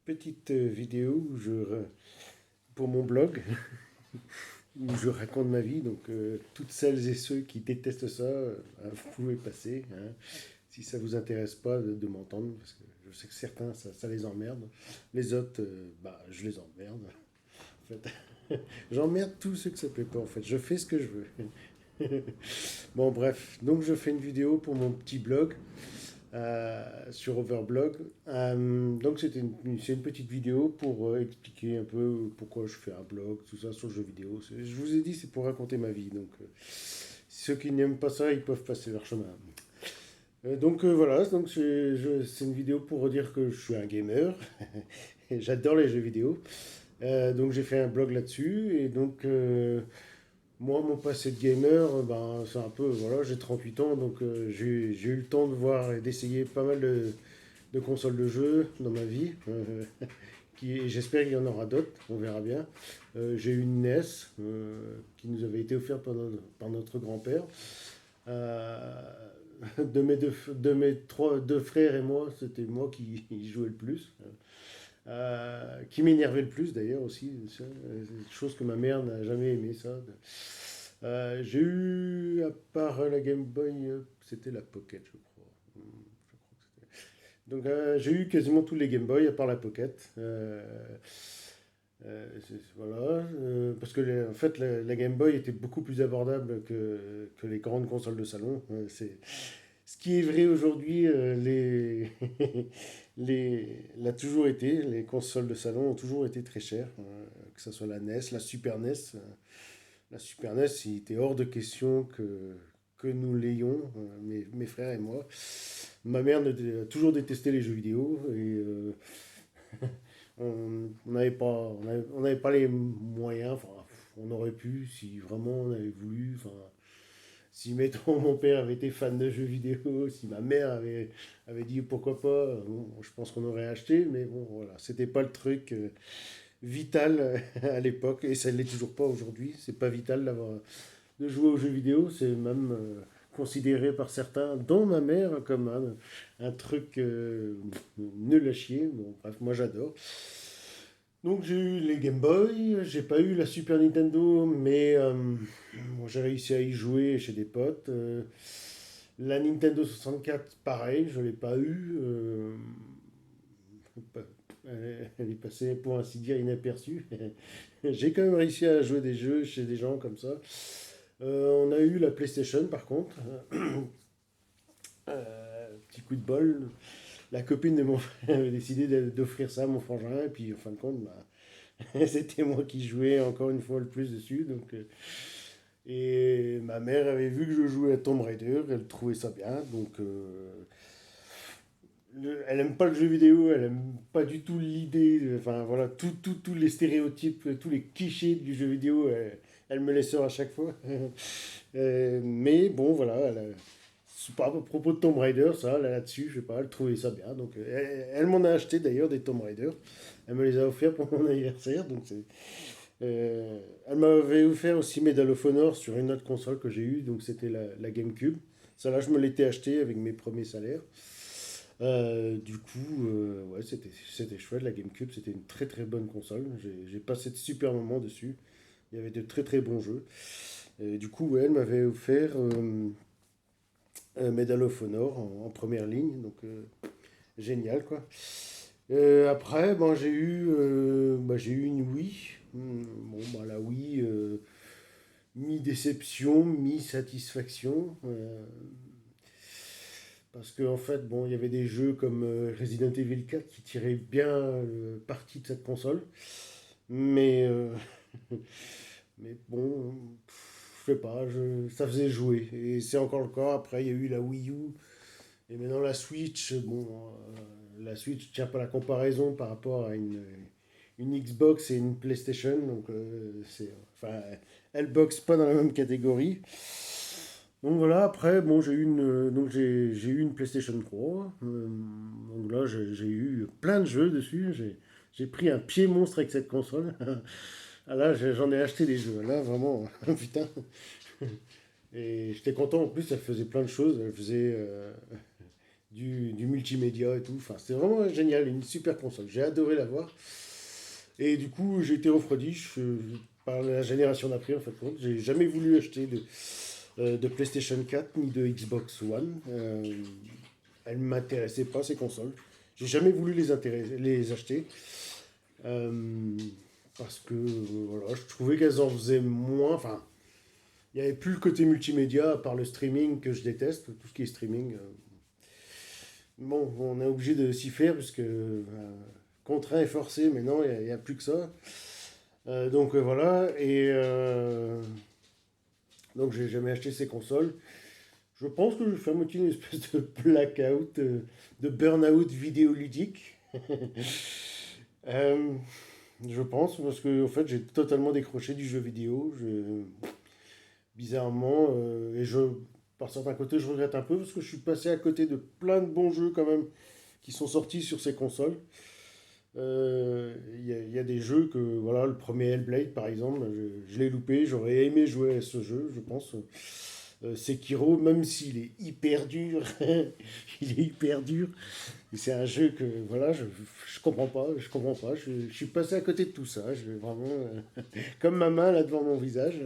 petite vidéo pour mon blog où je raconte ma vie. Donc, toutes celles et ceux qui détestent ça, vous pouvez passer, hein, si ça vous intéresse pas de m'entendre, parce que je sais que certains, ça les emmerde. Les autres, je les emmerde. En fait, j'emmerde tous ceux que ça plaît pas. En fait, je fais ce que je veux. Bon, bref, donc je fais une vidéo pour mon petit blog sur Overblog. Donc c'est une petite vidéo pour expliquer un peu pourquoi je fais un blog, tout ça sur le jeu vidéo. Je vous ai dit, c'est pour raconter ma vie. Donc ceux qui n'aiment pas ça, ils peuvent passer leur chemin. Voilà, donc c'est une vidéo pour dire que je suis un gamer. Et j'adore les jeux vidéo. Donc j'ai fait un blog là-dessus. Et donc moi, mon passé de gamer, c'est un peu, voilà, j'ai 38 ans, donc j'ai eu le temps de voir et d'essayer pas mal de consoles de jeux dans ma vie. J'espère qu'il y en aura d'autres, on verra bien. J'ai eu une NES qui nous avait été offerte par notre grand-père. Deux frères et moi, c'était moi qui y jouais le plus. Qui m'énervait le plus d'ailleurs aussi, chose que ma mère n'a jamais aimé ça. J'ai eu, à part la Game Boy, c'était la Pocket, je crois. Je crois que c'était. Donc j'ai eu quasiment tous les Game Boy, à part la Pocket. Voilà, parce que en fait la Game Boy était beaucoup plus abordable que les grandes consoles de salon. C'est ce qui est vrai aujourd'hui, l'a toujours été. Les consoles de salon ont toujours été très chères, que ce soit la NES, la Super NES. La Super NES, il était hors de question que nous l'ayons, mes frères et moi. Ma mère a toujours détesté les jeux vidéo et on n'avait pas, on n'avait pas les moyens. Enfin, on aurait pu si vraiment on avait voulu. Enfin, si, mettons, mon père avait été fan de jeux vidéo, si ma mère avait dit pourquoi pas, bon, je pense qu'on aurait acheté, mais bon, voilà, c'était pas le truc vital à l'époque, et ça ne l'est toujours pas aujourd'hui. C'est pas vital de jouer aux jeux vidéo, c'est même considéré par certains, dont ma mère, comme un truc nul à chier. Bon, bref, moi j'adore. Donc j'ai eu les Game Boy, j'ai pas eu la Super Nintendo, mais bon, j'ai réussi à y jouer chez des potes. La Nintendo 64, pareil, je l'ai pas eu. Elle est passée pour ainsi dire inaperçue. J'ai quand même réussi à jouer des jeux chez des gens comme ça. On a eu la PlayStation par contre. Petit coup de bol. La copine de mon frère avait décidé d'offrir ça à mon frangin. Et puis en fin de compte, c'était moi qui jouais encore une fois le plus dessus. Et ma mère avait vu que je jouais à Tomb Raider. Elle trouvait ça bien. Elle aime pas le jeu vidéo, elle aime pas du tout l'idée, enfin voilà, tous les stéréotypes, tous les clichés du jeu vidéo, elle me les sort à chaque fois. Mais bon, voilà, c'est pas à propos de Tomb Raider, ça, là-dessus, je sais pas, elle trouvait ça bien. Donc, elle m'en a acheté d'ailleurs des Tomb Raider. Elle me les a offerts pour mon anniversaire. Elle m'avait offert aussi Medal of Honor sur une autre console que j'ai eue, donc c'était la GameCube. Ça là, je me l'étais acheté avec mes premiers salaires. Ouais, c'était chouette. La GameCube, c'était une très très bonne console. J'ai passé de super moments dessus. Il y avait de très très bons jeux. Et du coup, ouais, elle m'avait offert Medal of Honor en première ligne. Donc, génial quoi. Après, bon, j'ai eu une Wii. Bon, la Wii, mi-déception, mi-satisfaction. Parce qu'en fait, bon, il y avait des jeux comme Resident Evil 4 qui tiraient bien parti de cette console. Mais, mais bon, je sais pas, ça faisait jouer. Et c'est encore le cas. Après, il y a eu la Wii U. Et maintenant la Switch. Bon, la Switch ne tient pas la comparaison par rapport à une Xbox et une PlayStation. Donc, enfin, elles boxent pas dans la même catégorie. Donc voilà, après, bon, j'ai eu une PlayStation 3. Donc là, j'ai eu plein de jeux dessus. J'ai pris un pied monstre avec cette console. Ah là, j'en ai acheté des jeux. Là, vraiment, putain. Et j'étais content. En plus, elle faisait plein de choses. Elle faisait du multimédia et tout. Enfin, c'était vraiment génial, une super console. J'ai adoré l'avoir. Et du coup, j'ai été refroidi par la génération d'après, en fait. J'ai jamais voulu acheter de PlayStation 4 ni de Xbox One. Elles ne m'intéressaient pas, ces consoles. J'ai jamais voulu les acheter. Euh, Parce que voilà, je trouvais qu'elles en faisaient moins. Enfin, il n'y avait plus le côté multimédia, à part le streaming que je déteste, tout ce qui est streaming. Bon, on est obligé de s'y faire, puisque contraint et forcé, mais non, il n'y a plus que ça. Donc voilà, et donc j'ai jamais acheté ces consoles. Je pense que je vais faire moitié une espèce de blackout, de burn-out vidéoludique. Euh, je pense, parce que en fait, j'ai totalement décroché du jeu vidéo. Bizarrement, par certains côtés, je regrette un peu, parce que je suis passé à côté de plein de bons jeux quand même qui sont sortis sur ces consoles. Il y a des jeux que, voilà, le premier Hellblade par exemple, je l'ai loupé, j'aurais aimé jouer à ce jeu, je pense. Sekiro, même s'il est hyper dur, il est hyper dur. Et c'est un jeu que, voilà, je comprends pas, je comprends pas. Je suis passé à côté de tout ça, vraiment, comme ma main là devant mon visage.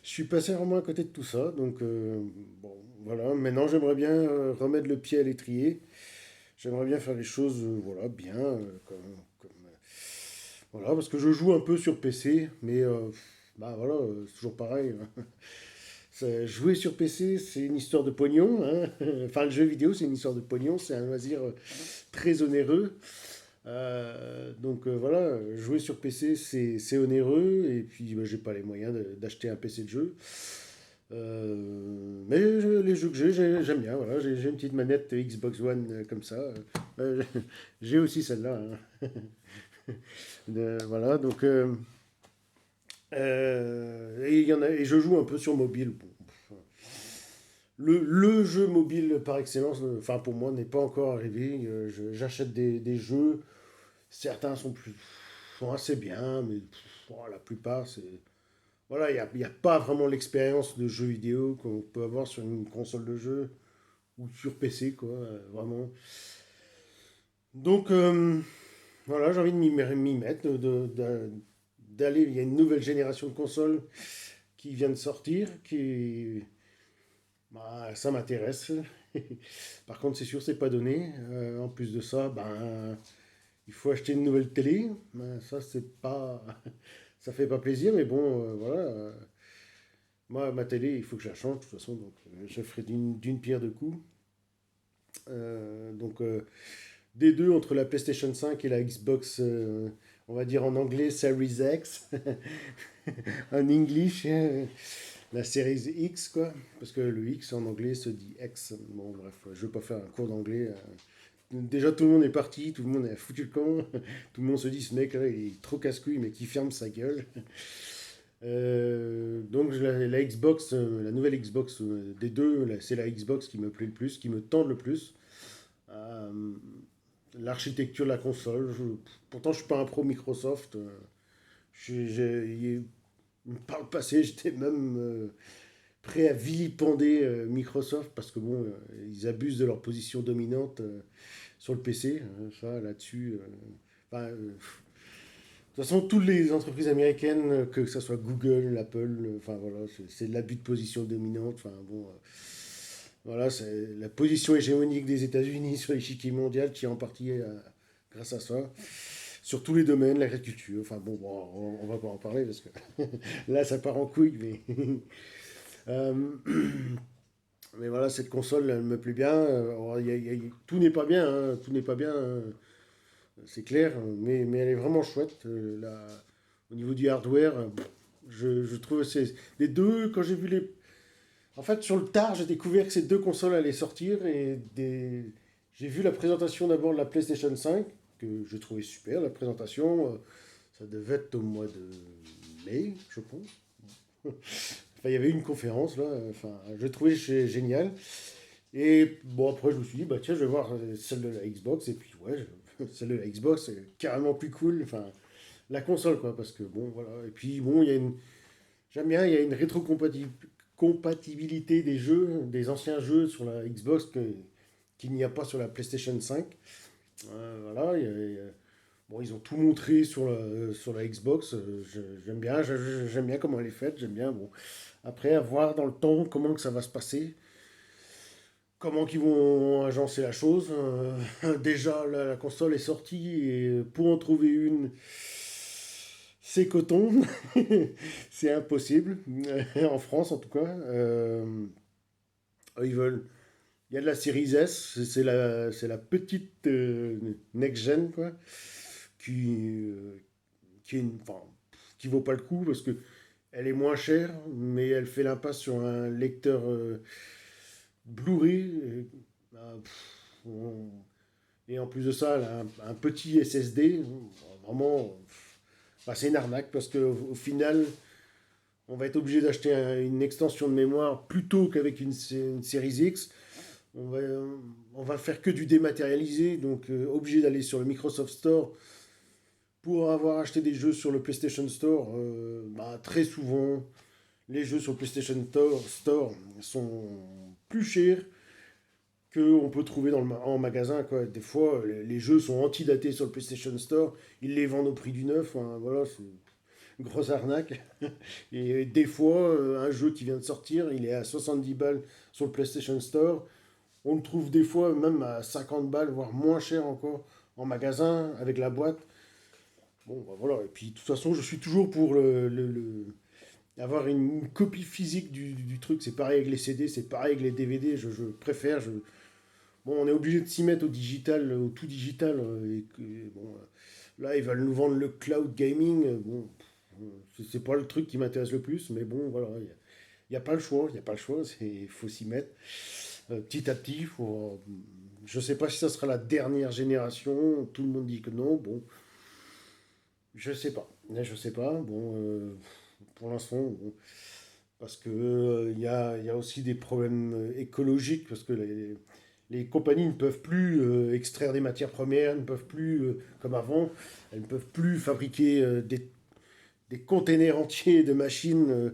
Je suis passé vraiment à côté de tout ça, donc bon, voilà. Maintenant, j'aimerais bien remettre le pied à l'étrier. J'aimerais bien faire les choses, voilà, bien, voilà, parce que je joue un peu sur PC, mais bah voilà, c'est toujours pareil, hein. Jouer sur PC, c'est une histoire de pognon, hein. Enfin, le jeu vidéo, c'est une histoire de pognon, c'est un loisir très onéreux. Donc voilà, jouer sur PC, c'est onéreux, et puis bah, j'ai pas les moyens d'acheter un PC de jeu. Mais les jeux que j'aime bien. Voilà. J'ai une petite manette Xbox One comme ça. Euh, j'ai aussi celle-là, hein. Voilà, donc. Et, et je joue un peu sur mobile. Bon, le jeu mobile par excellence, enfin pour moi, n'est pas encore arrivé. J'achète des jeux. Certains sont assez bien, mais bon, la plupart, c'est. Voilà, il y a pas vraiment l'expérience de jeu vidéo qu'on peut avoir sur une console de jeu ou sur PC, quoi, vraiment. Donc, voilà, j'ai envie de m'y mettre, d'aller. Il y a une nouvelle génération de consoles qui vient de sortir, bah, ça m'intéresse. Par contre, c'est sûr, c'est pas donné. En plus de ça, ben, il faut acheter une nouvelle télé. Ben, ça, c'est pas, ça fait pas plaisir, mais bon, voilà. Moi, ma télé, il faut que je la change de toute façon, donc je ferai d'une pierre deux coups. Donc, des deux, entre la PlayStation 5 et la Xbox, on va dire en anglais Series X, en English, la Series X, quoi, parce que le X en anglais se dit X. Bon, bref, je vais pas faire un cours d'anglais. Déjà, tout le monde est parti, tout le monde a foutu le camp, tout le monde se dit ce mec-là, il est trop casse-couille, mais qui ferme sa gueule. Donc la Xbox, la nouvelle Xbox des deux, c'est la Xbox qui me plaît le plus, qui me tente le plus. Euh, L'architecture de la console. Pourtant, je suis pas un pro Microsoft. Par le passé, j'étais même prêt à vilipender Microsoft parce que bon, ils abusent de leur position dominante sur le PC. Ça, là-dessus. Enfin, de toute façon, toutes les entreprises américaines, que ce soit Google, Apple, enfin voilà, c'est de l'abus de position dominante. Enfin bon, voilà, c'est la position hégémonique des États-Unis sur l'échiquier mondial qui est en partie grâce à ça. Sur tous les domaines, l'agriculture. Enfin bon, on va pas en parler parce que là, ça part en couille. Mais, euh, mais voilà, cette console, elle me plaît bien. Alors, tout n'est pas bien, hein, tout n'est pas bien, hein, c'est clair, mais elle est vraiment chouette. Au niveau du hardware, je trouve que c'est les deux, quand j'ai vu les. En fait, sur le tard, j'ai découvert que ces deux consoles allaient sortir j'ai vu la présentation d'abord de la PlayStation 5, que j'ai trouvé super, la présentation. Ça devait être au mois de mai, je pense. Enfin, il y avait une conférence, là. Enfin, je trouvais génial. Et bon, après, je me suis dit, bah tiens, je vais voir celle de la Xbox. Et puis, ouais, celle de la Xbox est carrément plus cool. Enfin, la console, quoi. Parce que, bon, voilà. Et puis, bon, il y a une. J'aime bien, il y a une rétrocompatibilité des jeux, des anciens jeux sur la Xbox qu'il n'y a pas sur la PlayStation 5. Voilà, bon, ils ont tout montré sur la Xbox. J'aime bien, j'aime bien comment elle est faite. J'aime bien. Bon. Après, à voir dans le temps comment que ça va se passer. Comment qu'ils vont agencer la chose. Déjà, la console est sortie et pour en trouver une, c'est coton. C'est impossible. En France, en tout cas. Ils veulent. Il y a de la série S, c'est la petite next-gen, quoi, qui, qui, est enfin, qui vaut pas le coup parce que elle est moins chère, mais elle fait l'impasse sur un lecteur Blu-ray. Et en plus de ça, elle a un petit SSD. Vraiment, bah, c'est une arnaque parce qu'au final, on va être obligé d'acheter une extension de mémoire plutôt qu'avec une série X. On va, on va faire que du dématérialisé, donc obligé d'aller sur le Microsoft Store pour avoir acheté des jeux sur le PlayStation Store. Bah, très souvent, les jeux sur le PlayStation Store sont plus chers qu'on peut trouver en magasin. Quoi. Des fois, les jeux sont antidatés sur le PlayStation Store, ils les vendent au prix du neuf. Hein, voilà, c'est une grosse arnaque. Et des fois, un jeu qui vient de sortir, il est à 70 balles sur le PlayStation Store. On le trouve des fois même à 50 balles, voire moins cher encore, en magasin, avec la boîte. Bon, bah voilà. Et puis, de toute façon, je suis toujours pour avoir une copie physique du truc. C'est pareil avec les CD, c'est pareil avec les DVD. Je préfère. Bon, on est obligé de s'y mettre au digital, au tout digital. Bon, là, ils veulent nous vendre le cloud gaming. Bon, c'est pas le truc qui m'intéresse le plus, mais bon, voilà. Il n'y a pas le choix. Il n'y a pas le choix. Il faut s'y mettre. Petit à petit, je ne sais pas si ça sera la dernière génération. Tout le monde dit que non. Bon, je sais pas. Je sais pas. Bon, pour l'instant, bon, parce que il y a aussi des problèmes écologiques parce que les compagnies ne peuvent plus extraire des matières premières, ne peuvent plus, comme avant, elles ne peuvent plus fabriquer des containers entiers de machines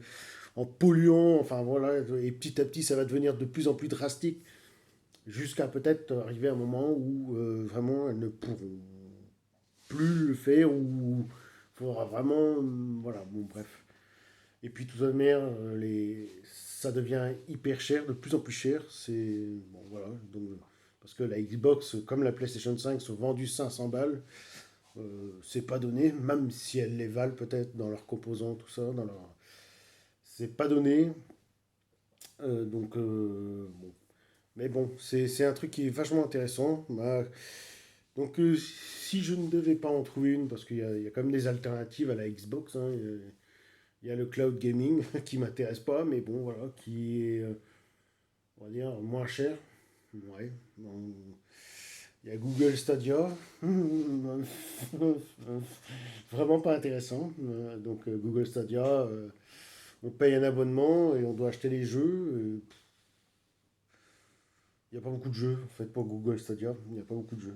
en polluant. Enfin voilà, et petit à petit, ça va devenir de plus en plus drastique. Jusqu'à peut-être arriver à un moment où vraiment elles ne pourront plus le faire, ou il faudra vraiment. Voilà, bon, bref. Et puis, de toute manière, ça devient hyper cher, de plus en plus cher. C'est. Bon, voilà. Donc, parce que la Xbox, comme la PlayStation 5, sont vendues 500 balles. C'est pas donné, même si elles les valent peut-être dans leurs composants, tout ça. C'est pas donné. Bon. Mais bon, c'est un truc qui est vachement intéressant. Bah, donc, si je ne devais pas en trouver une, parce qu'il y a quand même des alternatives à la Xbox, hein, il y a le cloud gaming qui m'intéresse pas, mais bon, voilà, qui est, on va dire, moins cher. Ouais. Bon, il y a Google Stadia, vraiment pas intéressant. Donc, Google Stadia, on paye un abonnement et on doit acheter les jeux. Il n'y a pas beaucoup de jeux, en fait, pour Google Stadia. Il n'y a pas beaucoup de jeux.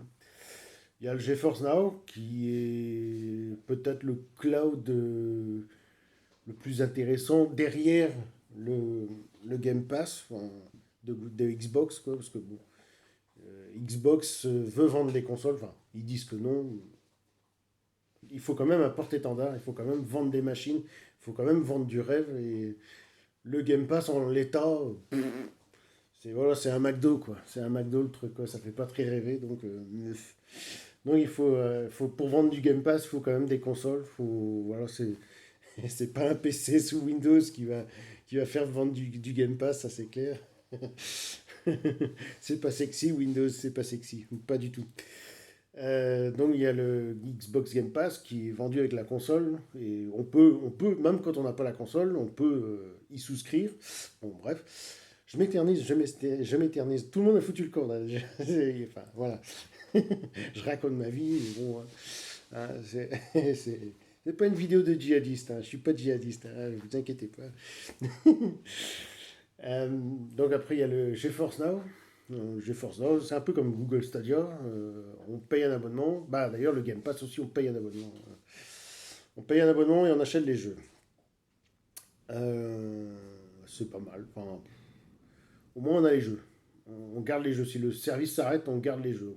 Il y a le GeForce Now, qui est peut-être le cloud le plus intéressant derrière le Game Pass, enfin, de Xbox, quoi, parce que bon, Xbox veut vendre des consoles, enfin, ils disent que non. Il faut quand même un porte-étendard, il faut quand même vendre des machines, il faut quand même vendre du rêve, et le Game Pass en l'état, c'est voilà, c'est un McDo, quoi. C'est un McDo le truc, quoi. Ça fait pas très rêver, donc il faut, pour vendre du Game Pass, il faut quand même des consoles. Voilà, c'est pas un PC sous Windows qui va faire vendre du Game Pass, ça c'est clair. C'est pas sexy, Windows, c'est pas sexy, pas du tout. Donc il y a le Xbox Game Pass qui est vendu avec la console, et même quand on n'a pas la console, on peut y souscrire. Bon, bref. Je m'éternise. Tout le monde a foutu le camp, là. Enfin, voilà. Je raconte ma vie, mais bon, hein, c'est pas une vidéo de djihadiste, hein. Je suis pas djihadiste, hein, vous inquiétez pas. Euh, donc après, il y a le GeForce Now. GeForce Now, c'est un peu comme Google Stadia. On paye un abonnement. Bah, d'ailleurs, le Game Pass aussi, on paye un abonnement. On paye un abonnement et on achète les jeux. C'est pas mal. Enfin, au moins, on a les jeux. on garde les jeux. Si le service s'arrête, on garde les jeux.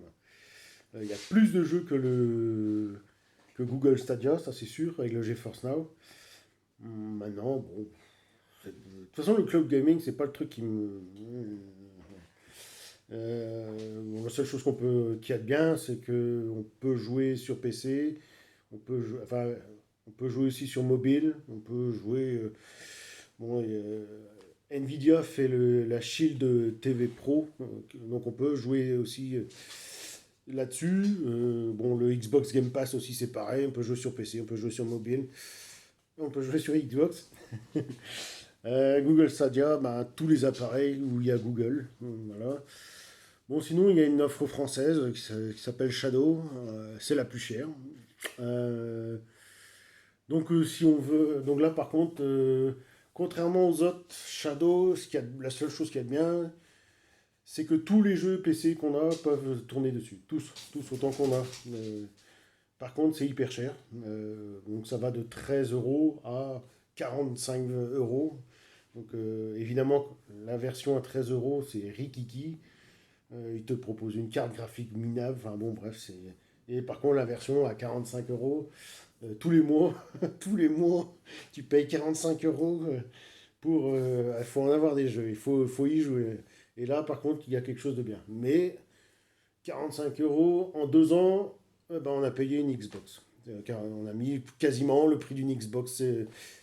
Il y a plus de jeux que Google Stadia, ça c'est sûr, avec le GeForce Now. Maintenant, bon. De toute façon, le cloud gaming, c'est pas le truc qui me. Bon, la seule chose qu'il y a de bien, c'est que on peut jouer sur PC, enfin, on peut jouer aussi sur mobile, on peut jouer. Bon, Nvidia fait la Shield TV Pro, donc on peut jouer aussi là-dessus. Bon, le Xbox Game Pass aussi, c'est pareil, on peut jouer sur PC, on peut jouer sur mobile, on peut jouer sur Xbox. Google Stadia, bah, tous les appareils où il y a Google. Voilà. Bon, sinon, il y a une offre française qui s'appelle Shadow. C'est la plus chère. Euh, donc, si on veut. Donc là, par contre, contrairement aux autres Shadow, la seule chose qui est bien, c'est que tous les jeux PC qu'on a peuvent tourner dessus. Tous autant qu'on a. Par contre, c'est hyper cher. Donc, ça va de 13 euros à 45 euros. Donc, évidemment, la version à 13 euros, c'est Rikiki. Il te propose une carte graphique minable. Enfin, bon, bref, c'est. Et par contre, la version à 45 euros, tous les mois, tous les mois, tu payes 45 euros pour. Il faut en avoir des jeux, faut y jouer. Et là, par contre, il y a quelque chose de bien. Mais 45 euros en 2 ans, ben, on a payé une Xbox. Car on a mis quasiment le prix d'une Xbox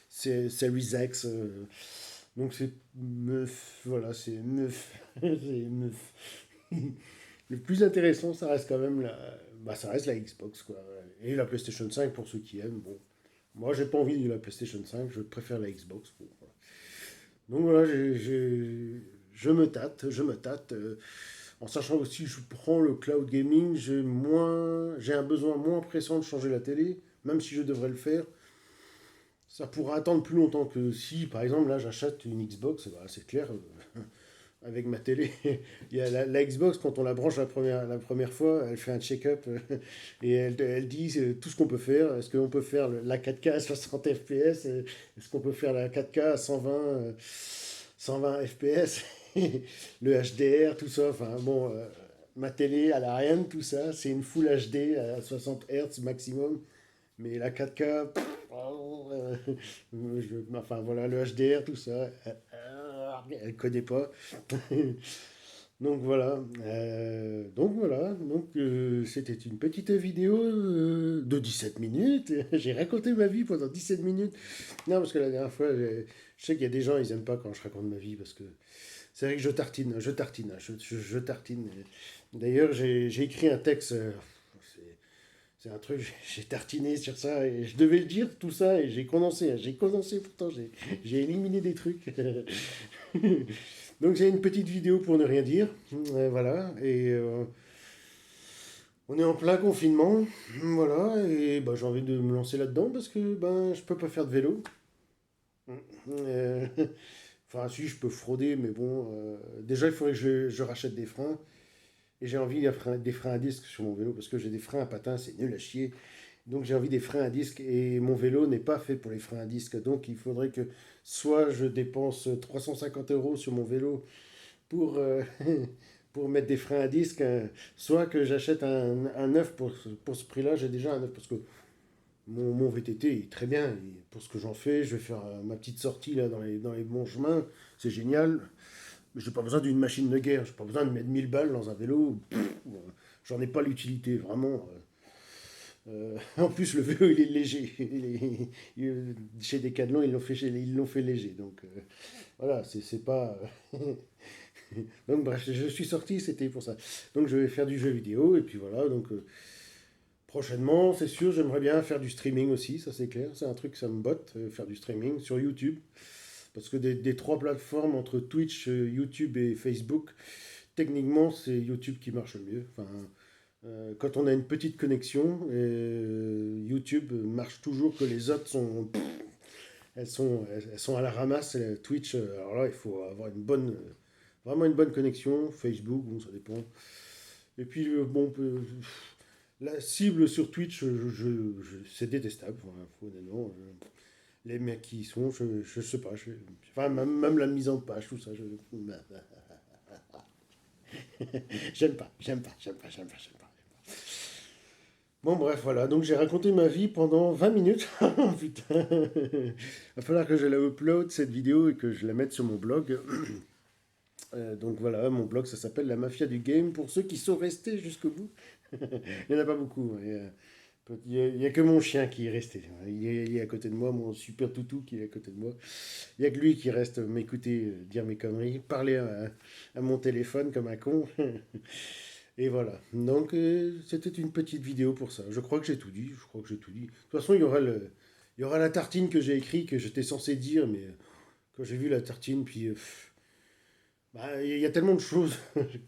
Series X. Donc c'est meuf, voilà, c'est meuf, c'est meuf. Le plus intéressant, ça reste quand même ça reste la Xbox, quoi. Et la PlayStation 5 pour ceux qui aiment. Bon, moi j'ai pas envie de la PlayStation 5, je préfère la Xbox. Bon, voilà. Donc voilà, je me tâte. En sachant aussi, je prends le cloud gaming, j'ai un besoin moins pressant de changer la télé, même si je devrais le faire. Ça pourra attendre plus longtemps que si, par exemple, là, j'achète une Xbox, bah, c'est clair, avec ma télé. Il y a la Xbox, quand on la branche la première fois, elle fait un check-up et elle dit tout ce qu'on peut faire. Est-ce qu'on peut faire la 4K à 60 FPS? Est-ce qu'on peut faire la 4K à 120 FPS? Le HDR, tout ça. Enfin, bon, ma télé, elle a rien de tout ça. C'est une Full HD à 60 Hz maximum. Mais la 4K, enfin voilà, le HDR, tout ça, elle connaît pas. Donc voilà, c'était une petite vidéo de 17 minutes. J'ai raconté ma vie pendant 17 minutes. Non, parce que la dernière fois, je sais qu'il y a des gens, ils aiment pas quand je raconte ma vie, parce que c'est vrai que je tartine. D'ailleurs, j'ai écrit un texte, c'est un truc, j'ai tartiné sur ça et je devais le dire tout ça et j'ai condensé pourtant, j'ai éliminé des trucs. Donc j'ai une petite vidéo pour ne rien dire, voilà, et on est en plein confinement, voilà, et bah, j'ai envie de me lancer là-dedans parce que ben je peux pas faire de vélo. Euh, Enfin si, je peux frauder, mais bon, déjà il faudrait que je rachète des freins. Et j'ai envie des freins à disque sur mon vélo parce que j'ai des freins à patins, c'est nul à chier. Donc j'ai envie des freins à disque et mon vélo n'est pas fait pour les freins à disque. Donc il faudrait que soit je dépense 350 euros sur mon vélo pour, pour mettre des freins à disque, soit que j'achète un neuf pour ce prix-là. J'ai déjà un neuf parce que mon VTT est très bien. Et pour ce que j'en fais, je vais faire ma petite sortie là dans les bons chemins. C'est génial. Mais j'ai pas besoin d'une machine de guerre. J'ai pas besoin de mettre 1000 balles dans un vélo. J'en ai pas l'utilité, vraiment. En plus, le vélo, il est léger. Chez Decathlon, ils l'ont fait léger. Donc, voilà, c'est pas. Donc, bref, je suis sorti, c'était pour ça. Donc, je vais faire du jeu vidéo. Et puis voilà. Donc, prochainement, c'est sûr, j'aimerais bien faire du streaming aussi. Ça, c'est clair. C'est un truc, ça me botte, faire du streaming sur YouTube. Parce que des trois plateformes entre Twitch, YouTube et Facebook, techniquement, c'est YouTube qui marche le mieux. Enfin, quand on a une petite connexion, YouTube marche toujours que les autres sont, elles sont à la ramasse. Twitch, alors là, il faut avoir vraiment une bonne connexion. Facebook, bon, ça dépend. Et puis, bon, la cible sur Twitch, c'est détestable. Honnêtement, les mecs qui y sont, je sais pas. Enfin, même la mise en page, tout ça. J'aime pas, j'aime pas, j'aime pas, j'aime pas, j'aime pas. Bon, bref, voilà. Donc, j'ai raconté ma vie pendant 20 minutes. Oh, putain. Il va falloir que je la upload, cette vidéo, et que je la mette sur mon blog. Donc, voilà, mon blog, ça s'appelle La Mafia du Game, pour ceux qui sont restés jusqu'au bout. Il n'y en a pas beaucoup. Il y a que mon chien qui est resté. Il est à côté de moi, mon super toutou qui est à côté de moi. Il n'y a que lui qui reste m'écouter dire mes conneries, parler à mon téléphone comme un con. Et voilà. Donc, c'était une petite vidéo pour ça. Je crois que j'ai tout dit. Je crois que j'ai tout dit. De toute façon, il y aura la tartine que j'ai écrite, que j'étais censé dire, mais quand j'ai vu la tartine, puis bah, il y a tellement de choses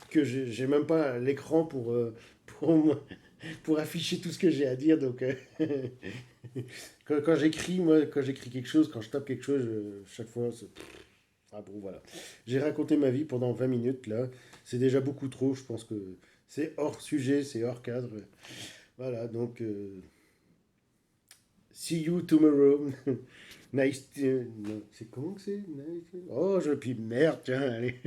que j'ai même pas l'écran pour, pour afficher tout ce que j'ai à dire. Donc, quand j'écris, moi, quand j'écris quelque chose, quand je tape quelque chose, chaque fois, ah bon, voilà. J'ai raconté ma vie pendant 20 minutes, là. C'est déjà beaucoup trop. Je pense que c'est hors sujet, c'est hors cadre. Voilà, donc, see you tomorrow. Nice. Non, c'est comment que c'est? Nice. Oh, je puis merde, tiens, allez.